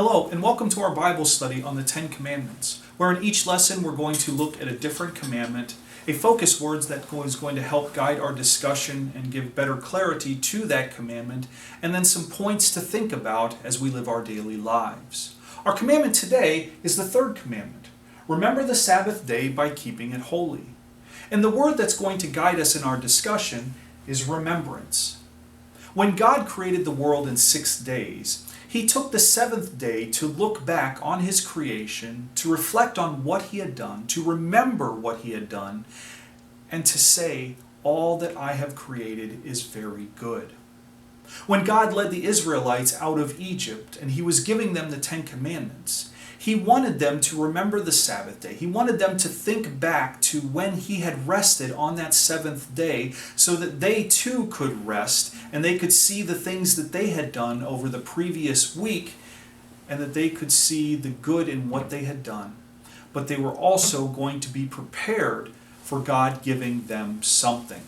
Hello, and welcome to our Bible study on the Ten Commandments, where in each lesson we're going to look at a different commandment, a focus word that is going to help guide our discussion and give better clarity to that commandment, and then some points to think about as we live our daily lives. Our commandment today is the third commandment. Remember the Sabbath day by keeping it holy. And the word that's going to guide us in our discussion is remembrance. When God created the world in 6 days, He took the seventh day to look back on His creation, to reflect on what He had done, to remember what He had done, and to say, all that I have created is very good. When God led the Israelites out of Egypt and He was giving them the Ten Commandments, He wanted them to remember the Sabbath day. He wanted them to think back to when He had rested on that seventh day so that they too could rest and they could see the things that they had done over the previous week and that they could see the good in what they had done. But they were also going to be prepared for God giving them something.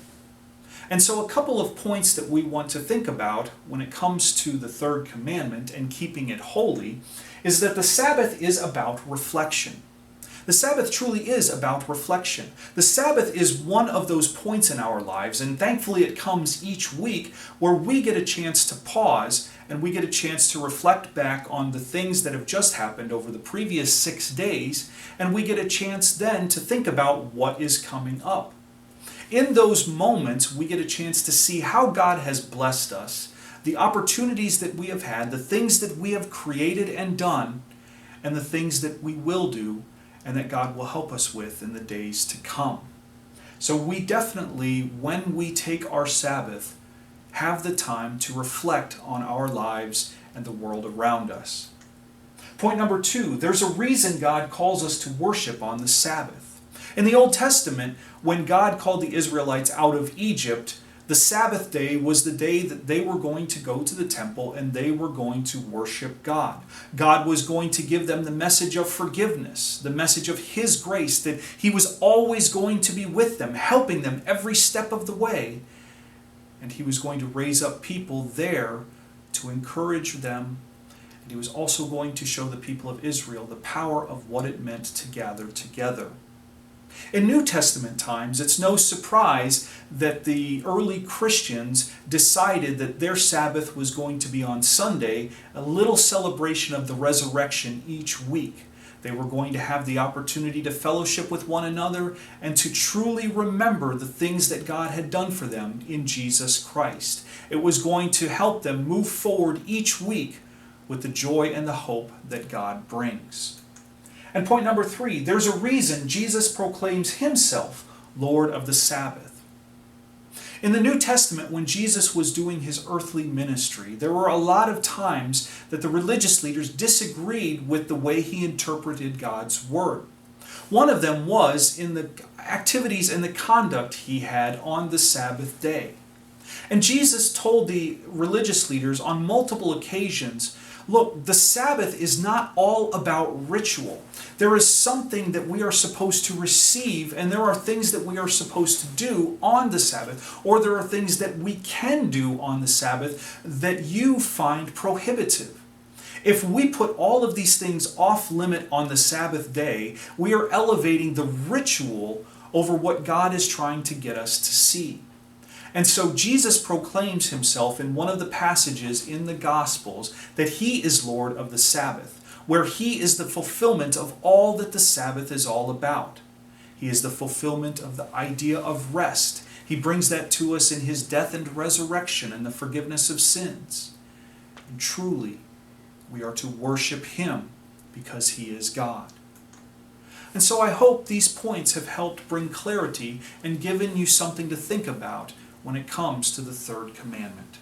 And so a couple of points that we want to think about when it comes to the third commandment and keeping it holy is that the Sabbath is about reflection. The Sabbath truly is about reflection. The Sabbath is one of those points in our lives, and thankfully it comes each week where we get a chance to pause and we get a chance to reflect back on the things that have just happened over the previous 6 days, and we get a chance then to think about what is coming up. In those moments, we get a chance to see how God has blessed us, the opportunities that we have had, the things that we have created and done, and the things that we will do, and that God will help us with in the days to come. So we definitely, when we take our Sabbath, have the time to reflect on our lives and the world around us. Point number 2, there's a reason God calls us to worship on the Sabbath. In the Old Testament, when God called the Israelites out of Egypt, the Sabbath day was the day that they were going to go to the temple and they were going to worship God. God was going to give them the message of forgiveness, the message of His grace, that He was always going to be with them, helping them every step of the way. And He was going to raise up people there to encourage them. And He was also going to show the people of Israel the power of what it meant to gather together. In New Testament times, it's no surprise that the early Christians decided that their Sabbath was going to be on Sunday, a little celebration of the resurrection each week. They were going to have the opportunity to fellowship with one another and to truly remember the things that God had done for them in Jesus Christ. It was going to help them move forward each week with the joy and the hope that God brings. And point number 3, there's a reason Jesus proclaims Himself Lord of the Sabbath. In the New Testament, when Jesus was doing His earthly ministry, there were a lot of times that the religious leaders disagreed with the way He interpreted God's Word. One of them was in the activities and the conduct He had on the Sabbath day. And Jesus told the religious leaders on multiple occasions, look, the Sabbath is not all about ritual. There is something that we are supposed to receive, and there are things that we are supposed to do on the Sabbath, or there are things that we can do on the Sabbath that you find prohibitive. If we put all of these things off limit on the Sabbath day, we are elevating the ritual over what God is trying to get us to see. And so Jesus proclaims Himself in one of the passages in the Gospels that He is Lord of the Sabbath, where He is the fulfillment of all that the Sabbath is all about. He is the fulfillment of the idea of rest. He brings that to us in His death and resurrection and the forgiveness of sins. And truly, we are to worship Him because He is God. And so I hope these points have helped bring clarity and given you something to think about when it comes to the third commandment.